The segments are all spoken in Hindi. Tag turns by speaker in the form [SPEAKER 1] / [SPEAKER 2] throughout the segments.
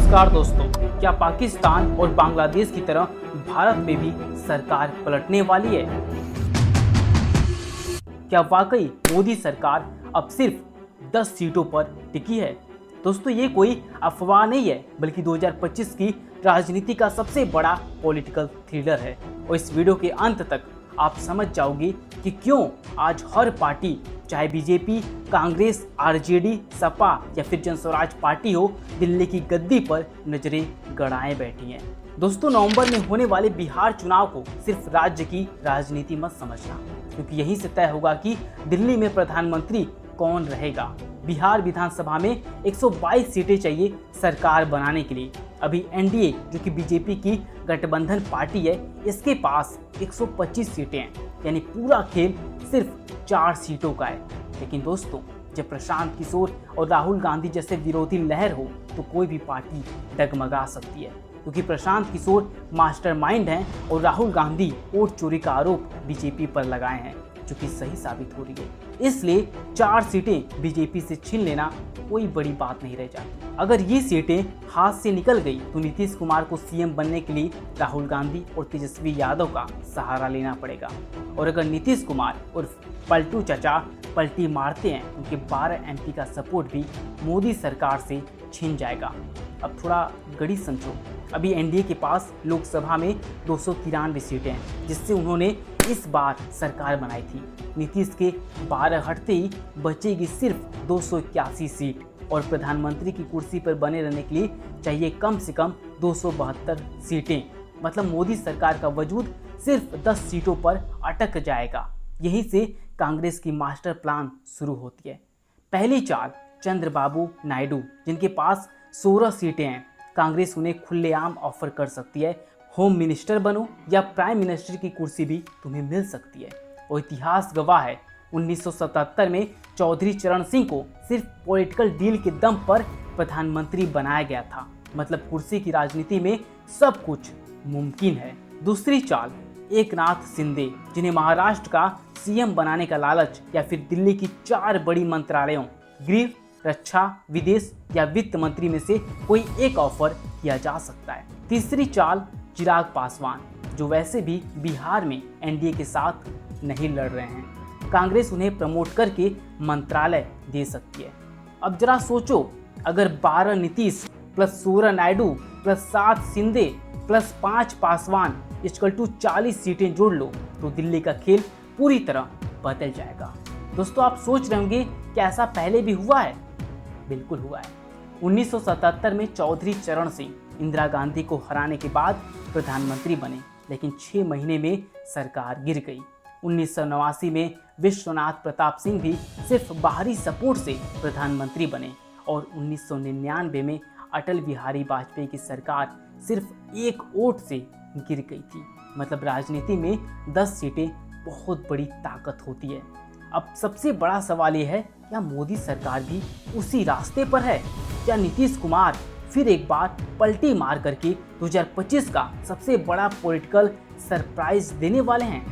[SPEAKER 1] नमस्कार दोस्तों, क्या पाकिस्तान और बांग्लादेश की तरह भारत में भी सरकार पलटने वाली है? क्या वाकई मोदी सरकार अब सिर्फ 10 सीटों पर टिकी है? दोस्तों, ये कोई अफवाह नहीं है, बल्कि 2025 की राजनीति का सबसे बड़ा पॉलिटिकल थ्रिलर है। और इस वीडियो के अंत तक आप समझ जाओगे कि क्यों आज हर पार्टी, चाहे बीजेपी, कांग्रेस, आरजेडी, सपा या फिर जनस्वराज पार्टी हो, दिल्ली की गद्दी पर नजरें गड़ाए बैठी हैं। दोस्तों, नवंबर में होने वाले बिहार चुनाव को सिर्फ राज्य की राजनीति मत समझना, क्योंकि यहीं से तय होगा कि दिल्ली में प्रधानमंत्री कौन रहेगा। बिहार विधानसभा में 122 सीटें चाहिए सरकार बनाने के लिए। अभी एनडीए, जो कि बीजेपी की गठबंधन पार्टी है, इसके पास 125 सीटें हैं, यानी पूरा खेल सिर्फ 4 सीटों का है। लेकिन दोस्तों, जब प्रशांत किशोर और राहुल गांधी जैसे विरोधी लहर हो तो कोई भी पार्टी डगमगा सकती है, क्योंकि प्रशांत किशोर मास्टरमाइंड हैं और राहुल गांधी वोट चोरी का आरोप बीजेपी पर लगाए हैं, जो कि सही साबित हो रही है। इसलिए 4 सीटें बीजेपी से छीन लेना कोई बड़ी बात नहीं रह जाती। अगर ये सीटें हाथ से निकल गई तो नीतीश कुमार को सीएम बनने के लिए राहुल गांधी और तेजस्वी यादव का सहारा लेना पड़ेगा। और अगर नीतीश कुमार और पलटू चाचा पलटी मारते हैं, उनके 12 एमपी का सपोर्ट भी मोदी सरकार से छीन जाएगा। अब थोड़ा गणित समझो। अभी एनडीए के पास लोकसभा में 293 सीटें हैं, जिससे उन्होंने इस बार सरकार बनाई थी। नीतीश के 12 हटते ही बचेगी सिर्फ 281 सीट, और प्रधानमंत्री की कुर्सी पर बने रहने के लिए चाहिए कम से कम 272 सीटें। मतलब मोदी सरकार का वजूद सिर्फ 10 सीटों पर अटक जाएगा। यहीं से कांग्रेस की मास्टर प्लान शुरू होती है। पहली चाल चंद्रबाबू नायडू, जिनके पास 16 सीटें हैं। कांग्रेस उन्हें खुलेआम ऑफर कर सकती है, होम मिनिस्टर बनो या प्राइम मिनिस्टर की कुर्सी भी तुम्हें मिल सकती है। और इतिहास गवाह है, 1977 में चौधरी चरण सिंह को सिर्फ पॉलिटिकल डील के दम पर प्रधानमंत्री बनाया गया था। मतलब कुर्सी की राजनीति में सब कुछ मुमकिन है। दूसरी चाल एकनाथ शिंदे, जिन्हें महाराष्ट्र का सीएम बनाने का लालच या फिर दिल्ली की 4 बड़ी मंत्रालयों गृह, रक्षा, विदेश या वित्त मंत्री में से कोई एक ऑफर किया जा सकता है। तीसरी चाल चिराग पासवान, जो वैसे भी बिहार में एनडीए के साथ नहीं लड़ रहे हैं। कांग्रेस उन्हें प्रमोट करके मंत्रालय दे सकती है। अब जरा सोचो, अगर 12 Nitish plus 16 Naidu plus 7 Shinde plus 5 Paswan = 40 सीटें जोड़ लो तो दिल्ली का खेल पूरी तरह बदल जाएगा। दोस्तों, आप सोच रहे होंगे कि ऐसा पहले भी हुआ है। बिल्कुल हुआ है। 1977 में चौधरी चरण सिंह इंदिरा गांधी को हराने के बाद प्रधानमंत्री बने, लेकिन 6 महीने में सरकार गिर गई। 1989 में विश्वनाथ प्रताप सिंह भी सिर्फ बाहरी सपोर्ट से प्रधानमंत्री बने, और 1999 में अटल बिहारी वाजपेयी की सरकार सिर्फ 1 वोट से गिर गई थी। मतलब राजनीति में 10 सीटें बहुत बड़ी ताकत होती है। अब सबसे बड़ा सवाल यह है, क्या मोदी सरकार भी उसी रास्ते पर है? क्या नीतीश कुमार फिर एक बार पलटी मार करके 2025 का सबसे बड़ा पॉलिटिकल सरप्राइज देने वाले हैं?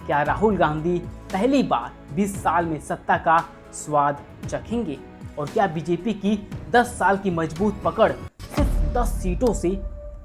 [SPEAKER 1] क्या राहुल गांधी पहली बार 20 साल में सत्ता का स्वाद चखेंगे? और क्या बीजेपी की 10 साल की मजबूत पकड़ सिर्फ 10 सीटों से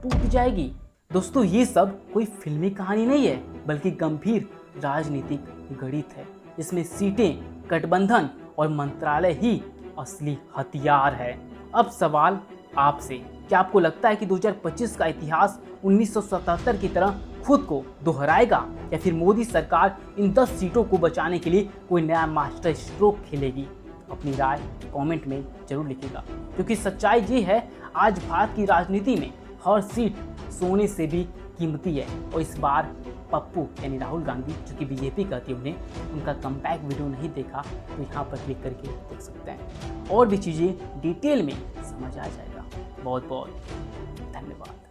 [SPEAKER 1] टूट जाएगी? दोस्तों, ये सब कोई फिल्मी कहानी नहीं है, बल्कि गंभीर राजनीतिक गणित है। इसमें सीटें, गठबंधन और मंत्रालय ही असली हथियार है। अब सवाल आपसे, क्या आपको लगता है कि 2025 का इतिहास 1977 की तरह खुद को दोहराएगा, या फिर मोदी सरकार इन 10 सीटों को बचाने के लिए कोई नया मास्टर स्ट्रोक खेलेगी? अपनी राय कमेंट में जरूर लिखिएगा, क्योंकि सच्चाई ये है, आज भारत की राजनीति में हर सीट सोने से भी कीमती है। और इस बार पप्पू यानी राहुल गांधी, जो कि बीजेपी कहती है, उन्हें उनका कमबैक वीडियो नहीं देखा तो यहाँ पर क्लिक करके देख सकते हैं। और भी चीज़ें डिटेल में समझ आ जाएगा। बहुत बहुत धन्यवाद।